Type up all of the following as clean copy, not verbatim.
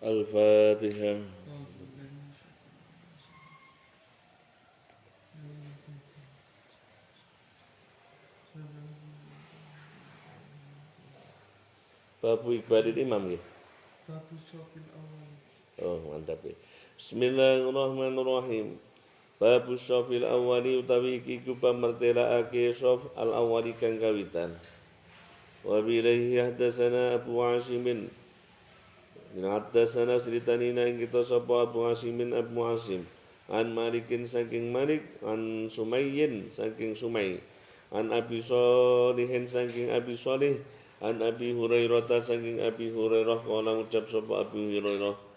Al-Fatihah. Babu Iqbalil Imam ya. Babu Syafil Awal. Oh, mantap ya. Bismillahirrahmanirrahim. Babu syafil awali utawi iki ku pamertelaake syaf al awali kang kawitan. Wa bihi hadatsana Abu Hasimin. Min hadatsana ceritanina ing kita sapa Abu Hasimin Abu Hasim. An Malikin saking Malik, an Sumayyin saking Sumay. An Abi Shalihin saking Abi Shalih, an Abi Hurairah saking Abi Hurairah qala ucap sapa Abi Hurairah.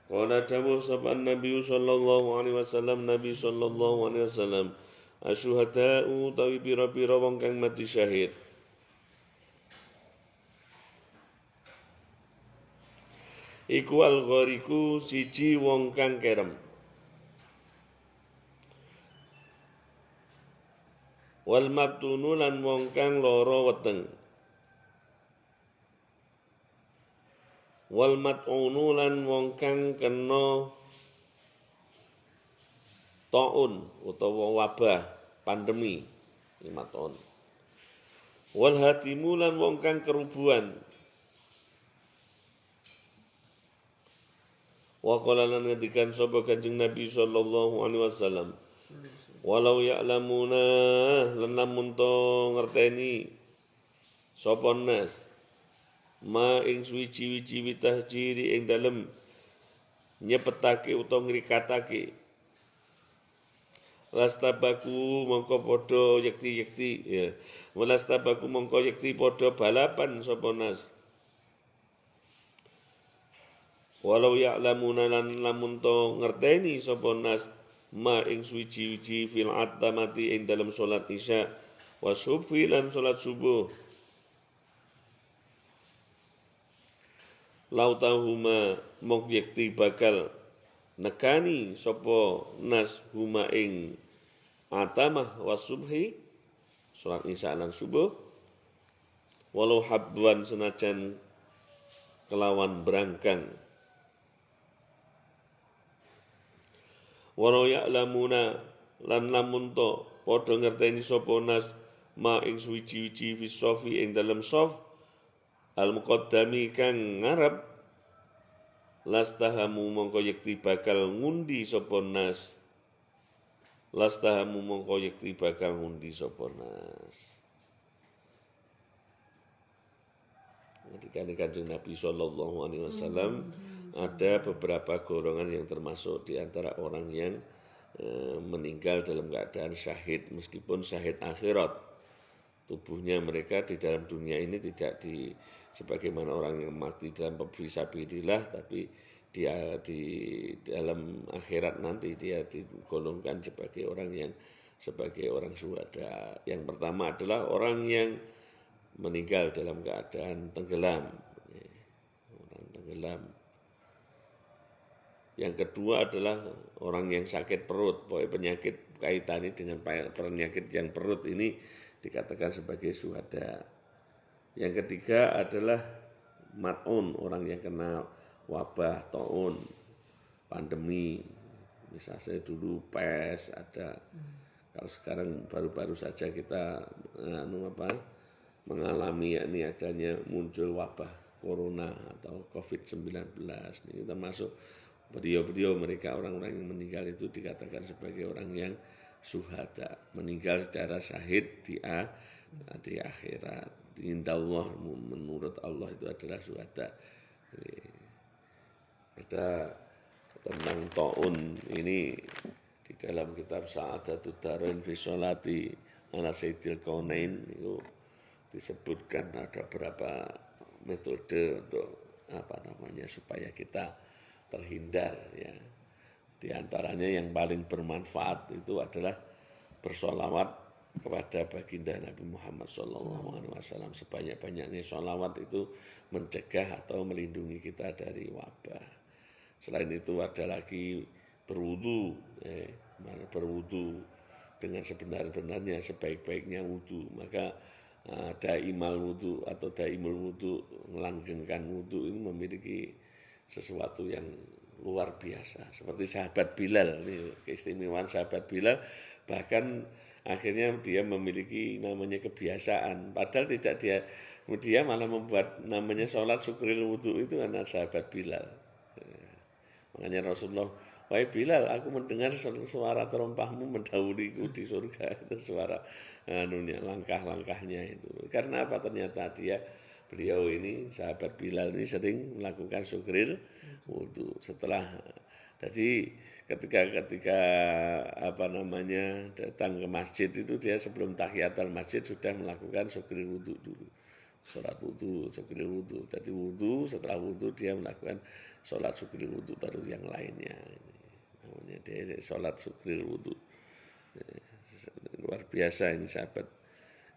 Qala dawuh sapa Nabi sallallahu alaihi wasallam Nabi sallallahu alaihi wasallam asyuhada'u tawi pira-pira wong kang mati syahid iku al-ghariku siji wong kang kerem wal mabtunu lan wong kang lara weteng wal mat'unu lan wong kang kena taun utawa wabah pandemi mat'un wal hatimu lan wong kang kerubuhan wa qala lan ngendikan sapa Kanjeng Nabi sallallahu alaihi wasallam walau ya'lamuna lan lamun to ngerteni sapa nas ma ing suwi-wiji tahjiri ing dalem nyepetake utawa ngrikatake lastabaku mongko padha yekti-yekti ya walastabaku mongko yekti padha balapan sapa nas walau ya'lamuna lan lamun to ngerteni sapa nas ma ing suwi-wiji fil atamati ing dalem salat isya wa subhi lan salat subuh lautahuma mok yekti bakal nekani sapa nas huma ing atamah wasubhi salat isya lan subuh walau habwan senajan kelawan berangkang walau ya'lamuna lan lamun to padha ngerteni sapa nas ma ing suwi-wiji fi shafi ing dalem shaf al-muqaddami kang ngarep lastahamu mongko yekti bakal ngundi sapa nas lastahamu mongko yekti bakal ngundi sapa nas. Ketika Kanjeng Nabi sallallahu alaihi wasallam ada beberapa golongan yang termasuk di antara orang yang meninggal dalam keadaan syahid meskipun syahid akhirat. Tubuhnya mereka di dalam dunia ini tidak sebagaimana orang yang mati dalam fisabilillah, tapi dia di dalam akhirat nanti dia digolongkan sebagai orang syuhada. Yang pertama adalah orang yang meninggal dalam keadaan tenggelam, orang tenggelam. Yang kedua adalah orang yang sakit perut, penyakit kaitannya dengan penyakit yang perut ini dikatakan sebagai syuhada. Yang ketiga adalah mat'un, orang yang kena wabah, taun, pandemi. Misalnya dulu pes ada. Kalau sekarang baru-baru saja kita mengalami yakni adanya muncul wabah corona atau COVID-19. Ini termasuk beliau-beliau mereka orang-orang yang meninggal itu dikatakan sebagai orang yang syuhada, meninggal secara syahid di akhirat. Indallah, menurut Allah itu adalah syuhada. Ada tentang taun ini di dalam kitab Sa'adatud Darain fi Sholati ala Sayyidil Kaunain itu disebutkan ada beberapa metode untuk supaya kita terhindar ya. Di antaranya yang paling bermanfaat itu adalah bersolawat kepada baginda Nabi Muhammad SAW. Sebanyak-banyaknya solawat itu mencegah atau melindungi kita dari wabah. Selain itu ada lagi berwudu, berwudu dengan sebenar-benarnya, sebaik-baiknya wudu. Maka daimal wudu atau daimul wudu, melanggengkan wudu ini memiliki sesuatu yang luar biasa. Seperti sahabat Bilal, ini keistimewaan sahabat Bilal, bahkan akhirnya dia memiliki namanya kebiasaan. Padahal tidak dia malah membuat namanya sholat syukril wudhu itu anak sahabat Bilal. Makanya Rasulullah, wahai Bilal, aku mendengar suara terompahmu mendahuluiku di surga. Itu suara langkah-langkahnya itu. Karena apa? Ternyata beliau ini, sahabat Bilal ini sering melakukan syukril wudhu. Jadi ketika datang ke masjid itu dia sebelum tahiyatul masjid sudah melakukan syukril wudhu dulu. Sholat wudhu, syukril wudhu. Jadi wudhu, setelah wudhu dia melakukan sholat syukril wudhu baru yang lainnya. Namanya dia sholat syukril wudhu. Luar biasa ini sahabat.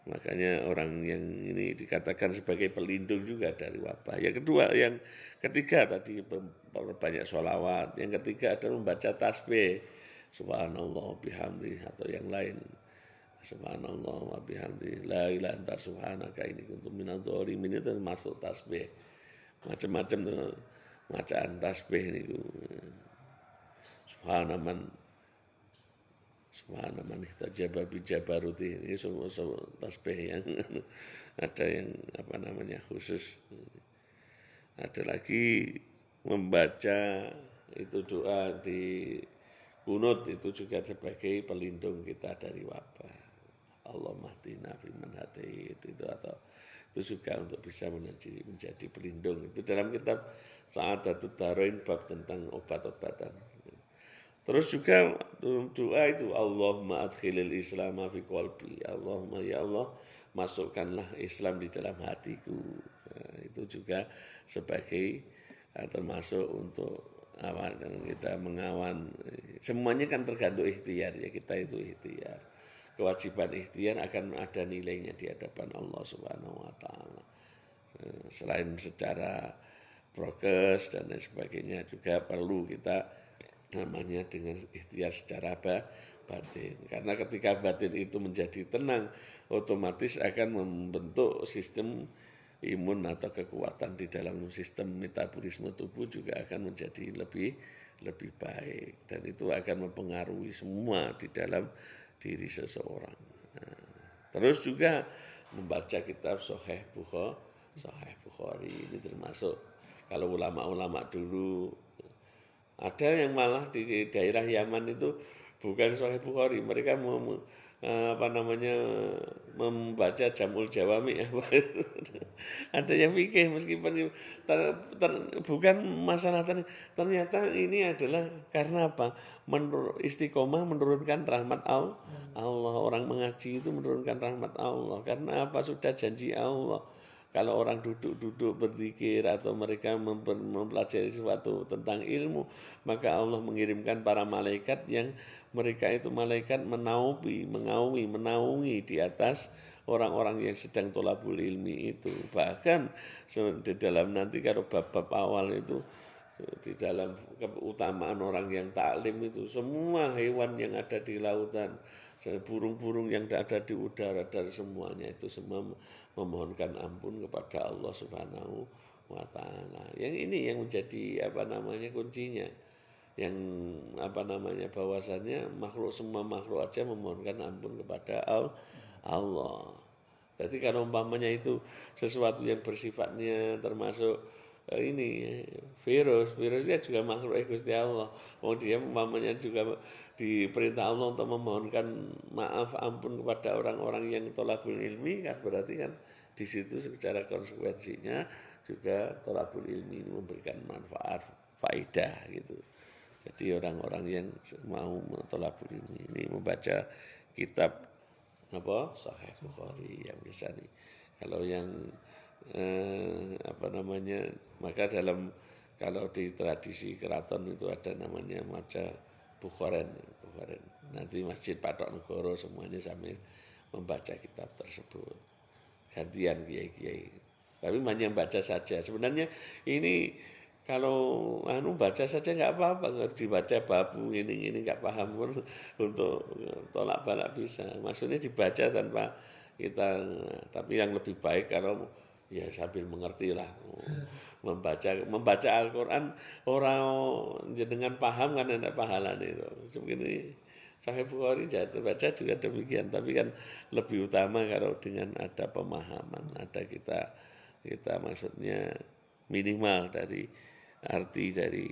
Makanya orang yang ini dikatakan sebagai pelindung juga dari wabah. Yang kedua, yang ketiga tadi banyak sholawat. Yang ketiga adalah membaca tasbih. Subhanallah bihamdi atau yang lain. Subhanallah wa bihamdi la ilaha illa anta subhanaka inni kuntu minadz dzalimin itu masuk tasbih. Macam-macam tuh bacaan tasbih niku. Subhanaman ihtajaba bi jabaruti, ini semua tasbih yang ada yang khusus. Ada lagi membaca itu doa di kunut itu juga sebagai pelindung kita dari wabah. Allahumma hdina fiman hadait itu atau itu juga untuk bisa menjadi pelindung. Itu dalam kitab Sa'adatud Darain bab tentang obat-obatan. Terus juga doa itu Allahumma adkhilil Islam fi qalbi. Allahumma ya Allah masukkanlah Islam di dalam hatiku. Nah, itu juga sebagai termasuk untuk kita mengawan. Semuanya kan tergantung ikhtiar ya, kita itu ikhtiar. Kewajiban ikhtiar akan ada nilainya di hadapan Allah Subhanahu wa taala. Selain secara prokes dan lain sebagainya juga perlu kita namanya dengan ikhtiar secara batin. Karena ketika batin itu menjadi tenang, otomatis akan membentuk sistem imun atau kekuatan di dalam sistem metabolisme tubuh juga akan menjadi lebih baik, dan itu akan mempengaruhi semua di dalam diri seseorang. Nah, terus juga membaca kitab Sahih Bukhari ini termasuk kalau ulama-ulama dulu ada yang malah di daerah Yaman itu bukan Sahih Bukhari, mereka membaca Jamul Jawami. Ada yang fikih meskipun bukan masalah ternyata ini adalah karena apa? Istiqomah menurunkan rahmat Allah. Orang mengaji itu menurunkan rahmat Allah. Karena apa? Sudah janji Allah. Kalau orang duduk-duduk berzikir atau mereka mempelajari sesuatu tentang ilmu, maka Allah mengirimkan para malaikat yang mereka itu malaikat menaungi di atas orang-orang yang sedang thalabul ilmi itu. Bahkan di dalam nanti kalau bab-bab awal itu di dalam keutamaan orang yang taklim itu semua hewan yang ada di lautan, burung-burung yang ada di udara dan semuanya itu semua memohonkan ampun kepada Allah Subhanahu wa taala. Yang ini yang menjadi kuncinya. Yang bahwasannya semua makhluk aja memohonkan ampun kepada Allah. Jadi kalau umpamanya itu sesuatu yang bersifatnya termasuk virusnya juga makhluk Gusti Allah. Dia umpamanya juga diperintah Allah untuk memohonkan maaf ampun kepada orang-orang yang thalabul ilmi, kan berarti kan di situ secara konsekuensinya juga thalabul ilmi ini memberikan manfaat faedah gitu. Jadi orang-orang yang mau thalabul ilmi ini membaca kitab Sahih Bukhari yang bisa nih. Kalau yang maka kalau di tradisi keraton itu ada namanya maca Bukharen. Nanti Masjid Patok Negoro semuanya sambil membaca kitab tersebut. Gantian kiai-kiai. Tapi hanya baca saja. Sebenarnya ini kalau baca saja nggak apa-apa, nggak dibaca babu ini nggak paham pun untuk tolak balak bisa. Maksudnya dibaca tanpa kita, tapi yang lebih baik kalau ya sambil mengerti lah. membaca Al-Qur'an orang jenengan paham kan enak pahalane itu. Begini Sahih Bukhari jatuh baca juga demikian, tapi kan lebih utama kalau dengan ada pemahaman, ada kita maksudnya minimal dari arti dari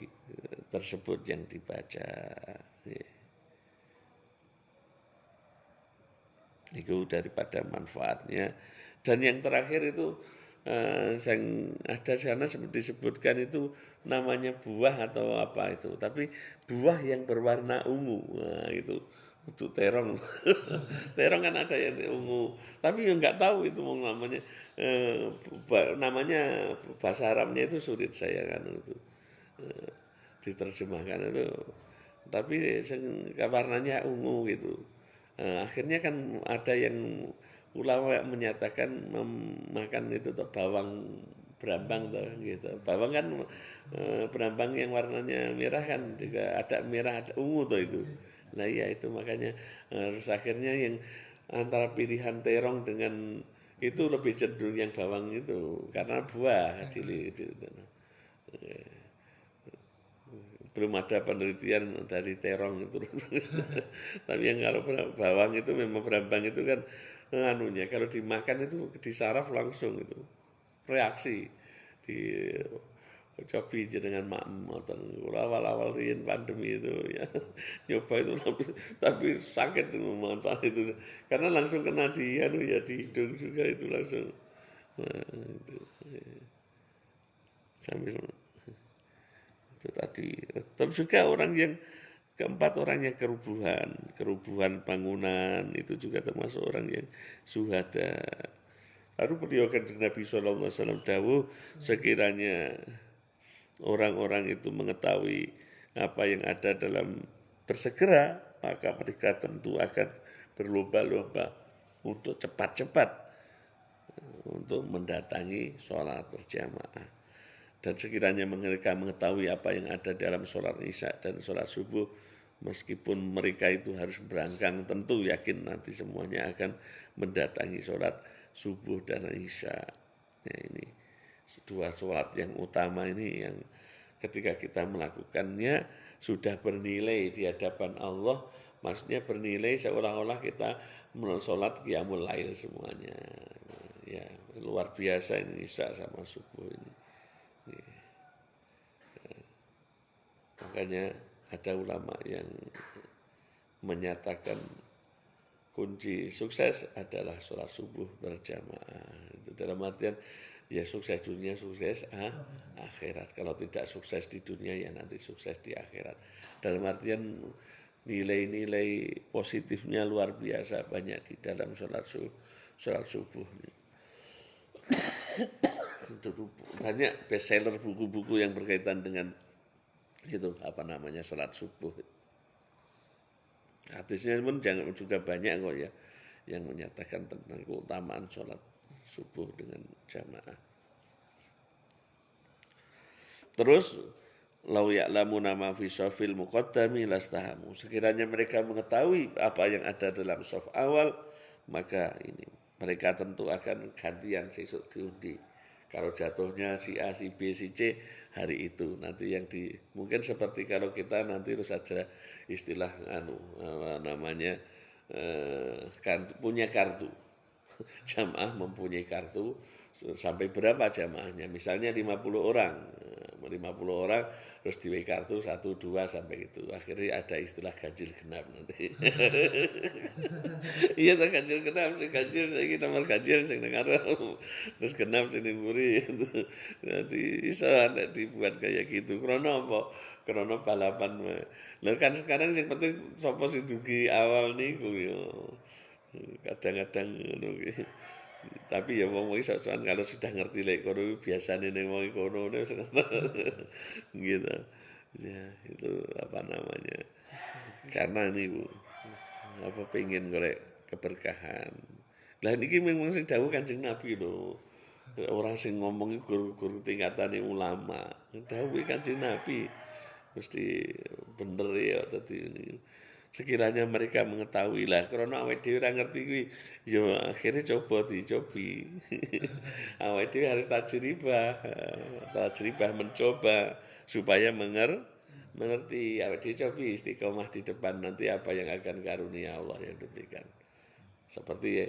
tersebut yang dibaca. Itu daripada manfaatnya. Dan yang terakhir itu yang ada sana seperti disebutkan itu namanya buah atau apa itu, tapi buah yang berwarna ungu. Nah, itu untuk terong. Terong kan ada yang ungu, tapi yang nggak tahu itu namanya namanya bahasa Arabnya itu sulit saya kan itu diterjemahkan itu, tapi warnanya ungu gitu. Akhirnya kan ada yang ulama menyatakan memakan itu bawang berambang gitu. Bawang kan berambang yang warnanya merah kan juga ada merah ada ungu itu. Nah iya itu makanya harus akhirnya yang antara pilihan terong dengan itu lebih cenderung yang bawang itu karena buah cilik gitu. Belum ada penelitian dari terong itu. Tapi yang kalau bawang itu memang berambang itu kan anunya kalau dimakan itu disaraf langsung itu reaksi di cobi dengan makmum awal-awal rian pandemi itu ya nyoba itu tapi sakit mata itu karena langsung kena di ya di hidung juga itu langsung itu, sambil itu tadi. Tapi juga orang yang keempat orang yang kerubuhan bangunan itu juga termasuk orang yang syuhada. Lalu beliau kan Nabi SAW dawuh sekiranya orang-orang itu mengetahui apa yang ada dalam bersegera maka mereka tentu akan berlomba-lomba untuk cepat-cepat untuk mendatangi sholat berjamaah. Dan sekiranya mereka mengetahui apa yang ada dalam sholat isya dan sholat subuh, meskipun mereka itu harus berangkang, tentu yakin nanti semuanya akan mendatangi sholat subuh dan isya. Nah, ini dua sholat yang utama ini yang ketika kita melakukannya sudah bernilai di hadapan Allah, maksudnya bernilai seolah-olah kita sholat qiyamul lail semuanya. Ya, luar biasa ini isya sama subuh ini. Makanya ada ulama yang menyatakan kunci sukses adalah sholat subuh berjamaah. Itu dalam artian ya sukses dunia, sukses akhirat. Kalau tidak sukses di dunia ya nanti sukses di akhirat. Dalam artian nilai-nilai positifnya luar biasa banyak di dalam sholat subuh. Banyak bestseller buku-buku yang berkaitan dengan itu sholat subuh. Hadisnya pun jangan juga banyak kok ya yang menyatakan tentang keutamaan sholat subuh dengan jamaah. Terus lau ya'lamuna ma fi shafil muqaddami lastahamu. Sekiranya mereka mengetahui apa yang ada dalam shaf awal, maka ini mereka tentu akan gantian sesuk diundi. Kalau jatuhnya si A, si B, si C hari itu nanti yang mungkin seperti kalau kita nanti harus saja istilah punya kartu. Jamaah mempunyai kartu sampai berapa jamaahnya? Misalnya 50 orang terus diwe kartu 1 2 sampai itu. Akhirnya ada istilah ganjil genap nanti. Iya tak ganjil genap, sing ganjil saiki nomor ganjil sing nang terus genap sing mburi itu. Nanti iso nek dibuat kayak gitu. Krono apa? Krono balapan. Lah kan sekarang yang penting sapa sing dugi awal niku yo. Kadang-kadang ngono ki. Tapi ya wong iso kalau sudah ngerti lek kono biasane ning wong kono gitu. Ya, itu apa namanya? Karena ini Bu, pengen golek keberkahan. Lah niki memang sing dawuh Kanjeng Nabi lho. Orang sing ngomong guru-guru tingkatane ulama. Dawuh Kanjeng Nabi mesti bener ya dadi sekiranya mereka mengetahui lah karena awake dhewe ora ngerti kuwi ya akhirnya coba dicobi. Awake dhewe harus tajribah mencoba supaya mengerti. Awake dhewe cobi istiqomah di depan, nanti apa yang akan karunia Allah yang diberikan. Seperti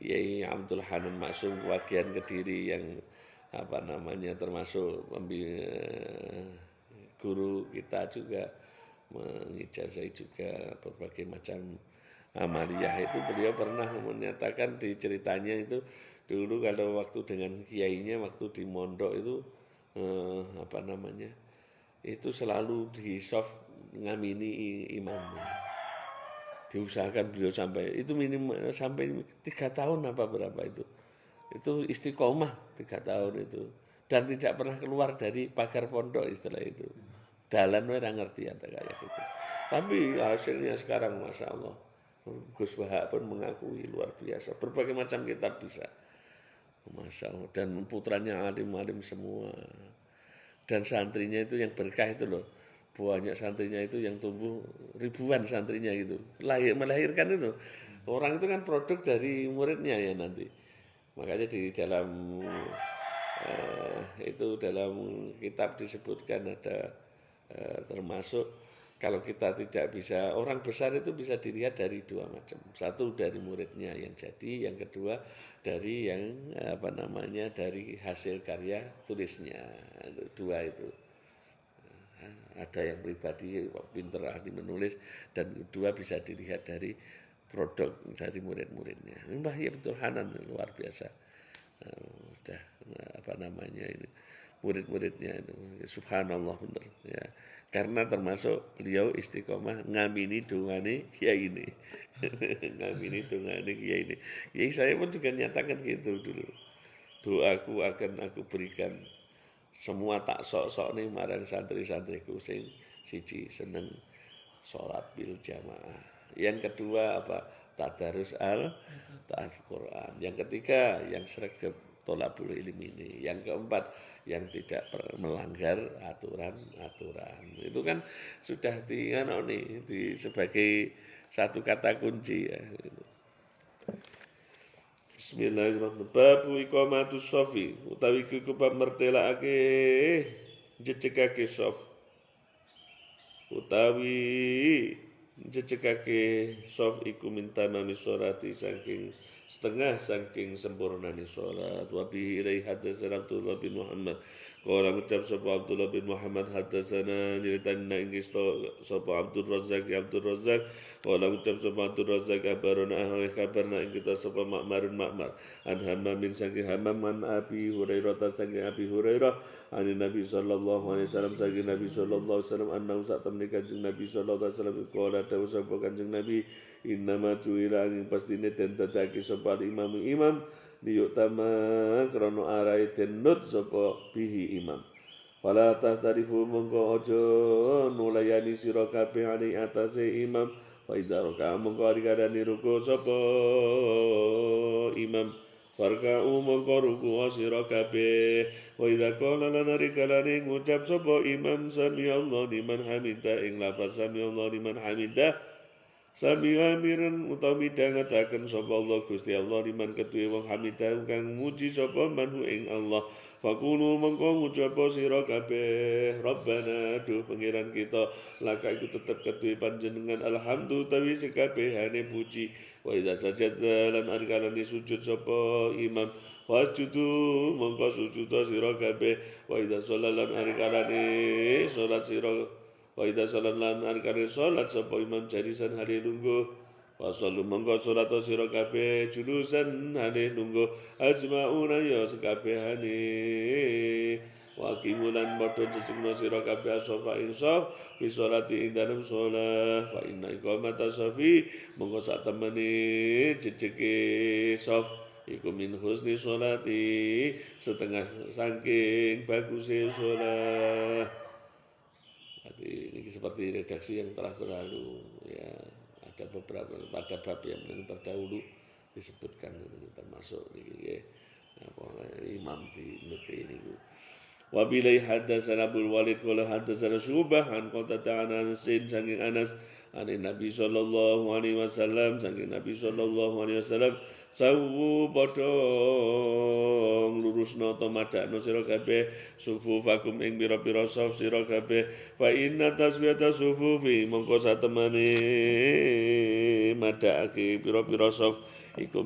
Yai Abdul Hanan Maksum Wagian Kediri yang termasuk guru kita juga mengijazah juga berbagai macam amaliyah. Itu beliau pernah menyatakan di ceritanya itu dulu kalau waktu dengan kiainya waktu di mondok itu itu selalu di soft ngamini imamnya, diusahakan beliau sampai itu minimal sampai 3 tahun apa berapa itu istiqomah 3 tahun itu dan tidak pernah keluar dari pagar pondok istilah itu. Dalan ora ngerti kayak gitu. Tapi hasilnya sekarang Masya Allah Gus Wahab pun mengakui luar biasa. Berbagai macam kitab bisa. Masya Allah. Dan putranya alim-alim semua. Dan santrinya itu yang berkah itu loh. Banyak santrinya itu yang tumbuh ribuan santrinya gitu. Melahirkan itu. Orang itu kan produk dari muridnya ya nanti. Makanya di dalam dalam kitab disebutkan ada termasuk kalau kita tidak bisa, orang besar itu bisa dilihat dari 2 macam. Satu dari muridnya yang jadi, yang kedua dari yang dari hasil karya tulisnya. 2 itu. Ada yang pribadi pinter ahli menulis dan 2 bisa dilihat dari produk dari murid-muridnya. Mbah Abdul Hanan luar biasa. Ini murid-muridnya itu subhanallah bener ya, karena termasuk beliau istiqomah ngamini dungane kiai ini. Ngamini dungane kiai ini. Kiai saya pun juga nyatakan gitu dulu, doaku akan aku berikan semua tak sok-sok nih marang santri-santriku sing siji seneng sholat bil jamaah, yang kedua tadarus Al-Quran, yang ketiga yang sregep tolabul ilmi ini, yang keempat yang tidak melanggar aturan-aturan. Itu kan sudah sebagai satu kata kunci ya. Bismillahirrahmanirrahim. Babu iqamatus shafi utawi iku bab mertelakake jejegake shaf utawi jejegake shaf iku mintamami sholati saking sempurnane salat. Wa bihi ilai hadatsana Abdullah bin Muhammad qala ngucap sapa Abdullah bin Muhammad hadatsana nyritani ing sapa Abdul Razzaq qala ngucap sapa Abdul Razzaq kabarana kabarna ing kita sapa Ma'mar an Hamam saking Hamam an Abi Hurairah saking Abi Hurairah an Nabi sallallahu alaihi wasallam saking Nabi sallallahu alaihi wasallam annahu sak temne kanjeng Nabi sallallahu alaihi wasallam qala dawuh sapa kanjeng Nabi innama tu'ila angin pastine den dadake sapa imam liyutama krana arahe den nut sapa bihi imam. Fala tahtarifu mongko aja nulayani sira kabeh ane atase imam. Fa idza raka mongko arikane ruku sapa imam. Farka mongko ruku sira kabeh. Wa idza qala lana rikalane ngucap sapa imam sami Allah liman hamidah ing lafaz sami Allah liman hamidah. Sami amiran utawi midhangetaken sapa Allah Gusti Allah liman ketuwe wong hamidah kang muji sapa manhu ing Allah. Faqulu mongko ngucap sira kabeh Rabbana duh pangeran kita laka iku tetep ketuwe panjenengan alhamdulillah tawi sekabehane puji. Wa idza sajada lan arkalane sujud sapa imam wasjudu mongko sujud sira kabeh. Wa idza sholalan arkalane salat sira wa idza salat arkane salat sapa imam jarisan hari lungguh wa sallu monggo salat sira kabeh julusan hane lungguh ajmauna ya sekabehane wa kimulan padha jejegna sira kabeh asofa insaf fi sholati ing dalem shalah fa inna iqamata safi monggo sak temene jejege saf iku min husni sholati setengah saking baguse shalah. Ini seperti redaksi yang telah berlalu ya, ada beberapa pada bab yang terdahulu disebutkan termasuk ini imam di nuti ini. Wa bilai hadatsana Abdul Walid qala hadatsana Syubah an Qatadah an Anas saking Anas Ani Nabi sallallahu alaihi wasallam saking Nabi sallallahu alaihi wasallam sawu padha lurusna ta madakna sira kabeh sufufakum ing pira-pira saf sira kabeh fa inna tasbiyata sufufi mongko satemene madakake pira-pira saf iku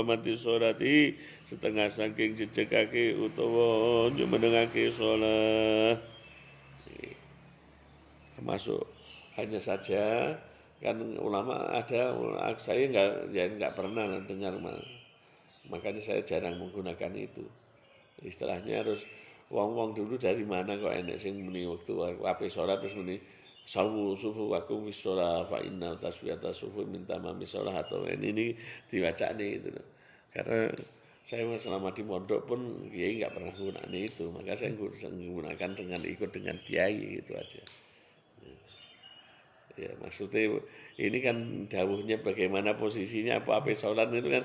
mati sholati setengah saking jejegake utawa jumenengake sholat. Termasuk hanya saja kan ulama ada, saya nggak pernah dengar, makanya saya jarang menggunakan itu. Istilahnya harus wong dulu dari mana kok enek sing muni waktu ape sholat terus muni sawu sufu wakum bis sholat fa inna tasbihata sufu minta mami sholat atau ini diwacane itu. Karena saya selama di mondok pun kiai nggak pernah menggunakan itu, maka saya menggunakan dengan ikut dengan kiai itu aja. Ya maksudnya ini kan dawuhnya bagaimana posisinya apa sholat itu kan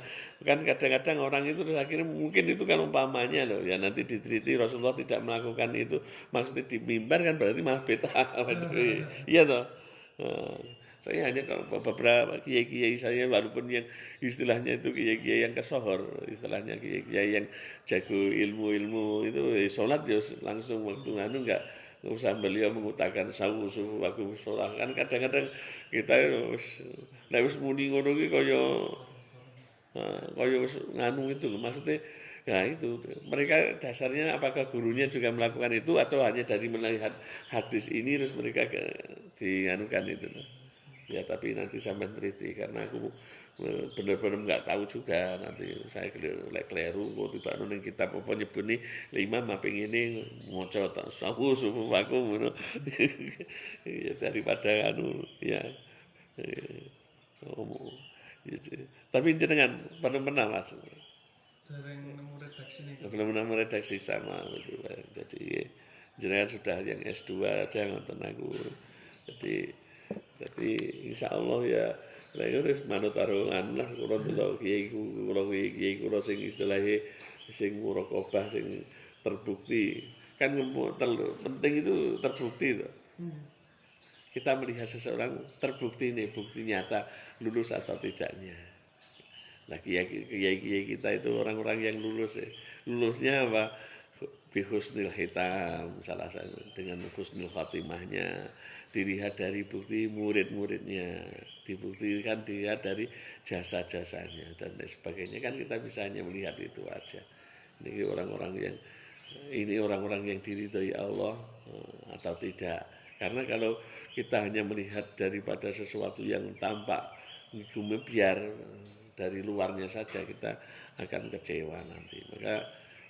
kadang-kadang orang itu akhirnya mungkin itu kan umpamanya loh ya nanti diteliti Rasulullah tidak melakukan itu maksudnya di mimbar kan berarti malah beta iya toh. Saya hanya kalau beberapa kiai-kiai saya walaupun yang istilahnya itu kiai-kiai yang kesohor istilahnya kiai-kiai yang jago ilmu-ilmu itu sholat ya langsung waktu enggak usah beliau mengutakan sawu sufu aku sholat kan kadang-kadang kita nek wis muni ngono ki kaya nganu itu loh maksudnya nah itu mereka dasarnya apakah gurunya juga melakukan itu atau hanya dari melihat hadis ini terus mereka dianukan itu loh. Ya tapi nanti sampai teliti karena aku benar-benar nggak tahu juga nanti saya keliru kok tiba nang kitab apa nyebut nih imam apa ini maca sawu sufu aku ngono ya daripada anu ya tapi jenengan pernah Mas Jarang nemu redaksi nih. belum nemu redaksi sama gitu jadi jenengan sudah yang S2 aja ngoten aku jadi insya Allah ya wis manut taruhan lah kula delok kiai kula sing istilahnya sing muraqabah sing terbukti kan penting itu terbukti tuh. Kita melihat seseorang terbukti nih bukti nyata lulus atau tidaknya. Nah kiai kita itu orang-orang yang lulus ya. Lulusnya apa? Bihusnil hitam salah satu dengan husnul khatimahnya dilihat dari bukti murid-muridnya dibuktikan dilihat dari jasa-jasanya dan lain sebagainya kan kita bisa hanya melihat itu aja ini orang-orang yang diridhoi Allah atau tidak karena kalau kita hanya melihat daripada sesuatu yang tampak biar dari luarnya saja kita akan kecewa nanti maka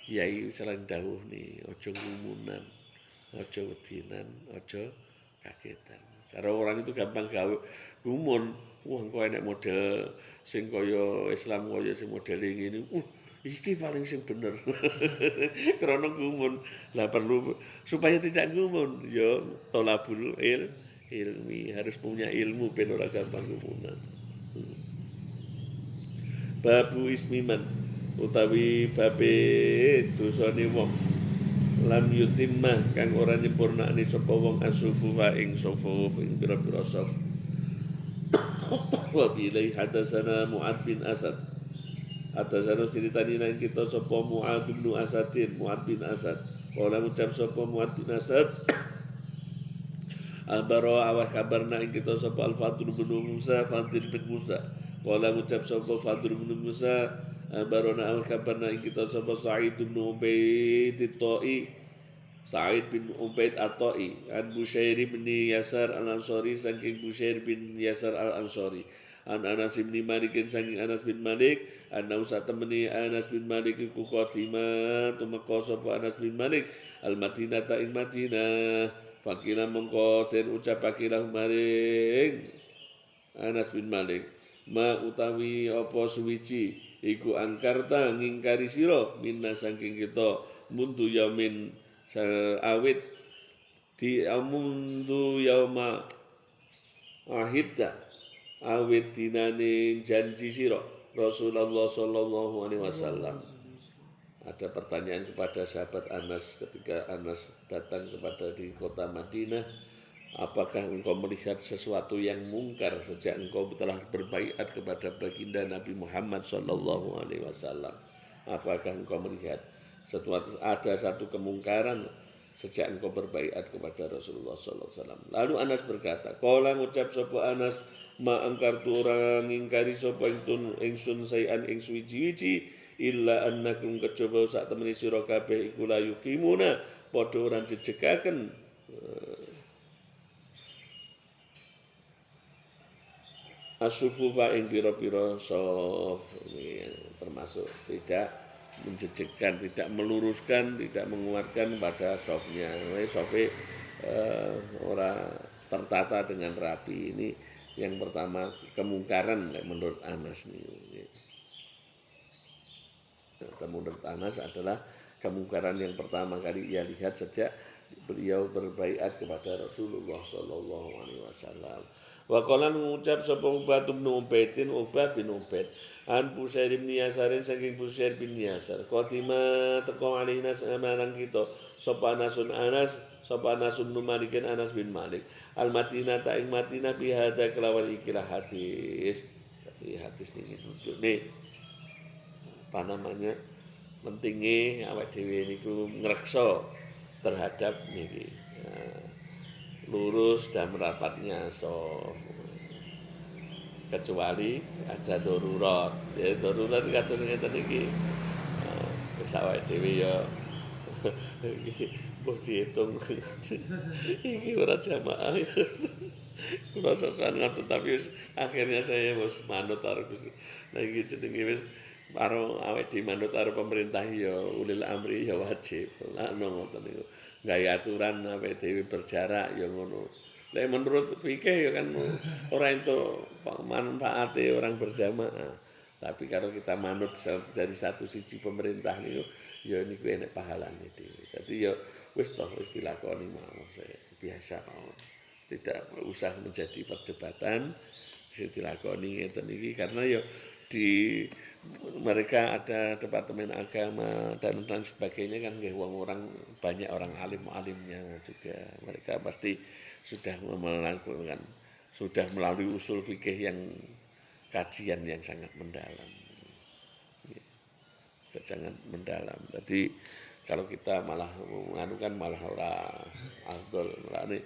Kiai selain dawuh nih, ojo ngumunan, ojo wedinan, ojo kagetan. Karena orang itu gampang gawe gumun, wah kok enek model sing kaya Islam kaya sing model ngene. Iki paling sing bener. Karena gumun. Lah perlu supaya tidak gumun, ya tolabul ilmi harus punya ilmu ben ora gampang gumunan. Babu ismiman utawi babe dosane wong lam yutimma kang ora nyempurnakne sapa wong asufufa ing sufuf ing pira-pira saf wa bilai hadatsana Mu'ad bin Asad hadatsana ceritani nang kita sapa Mu'ad bin Asad kala ngucap sapa Mu'ad bin Asad albaro awah kabarna ing kita sapa Al-Fadl bin Musa kala ngucap sapa Fadl bin Musa barona awal kabarna kita sapa Sa'id bin Ubaid at-Ta'i an Bushair bin Yasar al-Ansari saking Bushair bin Yasar al-Ansari an Anas bin Malik saking Anas bin Malik anna usatamani Anas bin Malik ku qatima tumeka sapa Anas bin Malik al-Madinah ta ing Madinah fakila mongko den ucapake lahu maring Anas bin Malik ma utawi apa suwiji iku angkarta ngingkari sira minna saking kita mundu yaumin awit di amundu yauma ahidda awit dinane janji sira Rasulullah sallallahu alaihi wasallam. Ada pertanyaan kepada sahabat Anas ketika Anas datang kepada di kota Madinah apakah engkau melihat sesuatu yang mungkar sejak engkau telah berbaiat kepada baginda Nabi Muhammad sallallahu alaihi wasallam? Apakah engkau melihat ada satu kemungkaran sejak engkau berbaiat kepada Rasulullah sallallahu alaihi wasallam? Lalu Anas berkata, qala ngucap sapa Anas, ma angkartu orang ingkari sapa ingsun sayan ing suwiji-wiji illa annakum kejaba sak temeni sira kabeh iku la yuqimuna padha ora jejegaken asyufufa ing pira-pira saf, termasuk tidak menjejekkan, tidak meluruskan, tidak menguatkan pada safnya. Safe ora tertata dengan rapi. Ini yang pertama kemungkaran menurut Anas nih. Menurut Anas adalah kemungkaran yang pertama kali ia lihat sejak beliau berbaiat kepada Rasulullah sallallahu alaihi wasallam. Wa qala ngucap sapa Ubad bin Ubaid an Busair bin Yasarin saking Busair bin Yasar qatima teko alina samarang kita sapa Anasun Malikin Anas bin Malik al Madinah ta ing Madinah bi hada kelawan ikilah hadis. Jadi hadis ini tunjuk nih apa namanya pentingnya awak dhewe niku ngreksa terhadap niki lurus dan merapatnya soft, kecuali ada darurat. Ya darurat kados ngeten iki. Wis awake dhewe ya mbok diitung iki ora jamaah. Kula sesan ngoten tapi akhirnya saya wis manut karo Gusti. Lah iki jenenge wis karo awake dhewe manut karo pemerintah ya ulil amri ya wajib. Lah ngoten niku. Gaya aturan awake dhewe berjarak ya ngono. Lek menurut fikih ya kan ora entuk manfaate orang berjamaah. Tapi kalau kita manut dari satu sisi pemerintah niku ya niku enek pahalane dhewe. Dadi ya wis dilakoni mawon biasa mawon. Tidak usah menjadi perdebatan, bisa dilakoni ngeten iki karena ya di mereka ada departemen agama dan sebagainya kan orang banyak orang alimnya juga, mereka pasti sudah melakukan melalui usul fikih yang kajian yang sangat mendalam, Jadi kalau kita malah menganukan malah ora afdol ini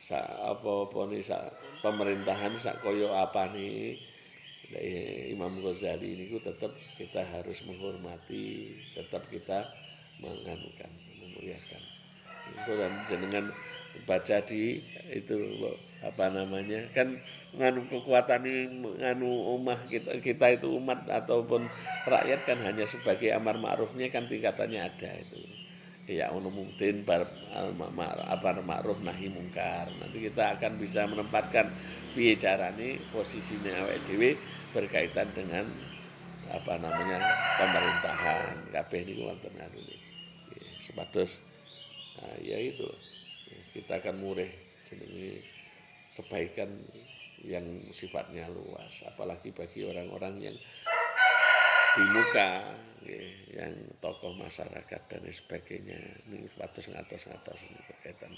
apa nih pemerintahan sak koyo apa nih. Imam Ghazali ini tetap kita harus menghormati, tetap kita menganukan, memuliakan. Dan jenengan baca di itu apa namanya kan nganu kekuatan ini nganu umat kita itu umat ataupun rakyat kan hanya sebagai amar ma'rufnya kan tingkatannya ada itu. Ya ulumuddin amar ma'ruf nahi mungkar. Nanti kita akan bisa menempatkan piye carane posisine awake dhewe berkaitan dengan apa namanya pemerintahan kabeh niku wonten ngarune. Supados ya itu kita akan murih jenenge kebaikan yang sifatnya luas, apalagi bagi orang-orang yang di muka yang tokoh masyarakat dan sebagainya. Ini supados ngatos ini berkaitan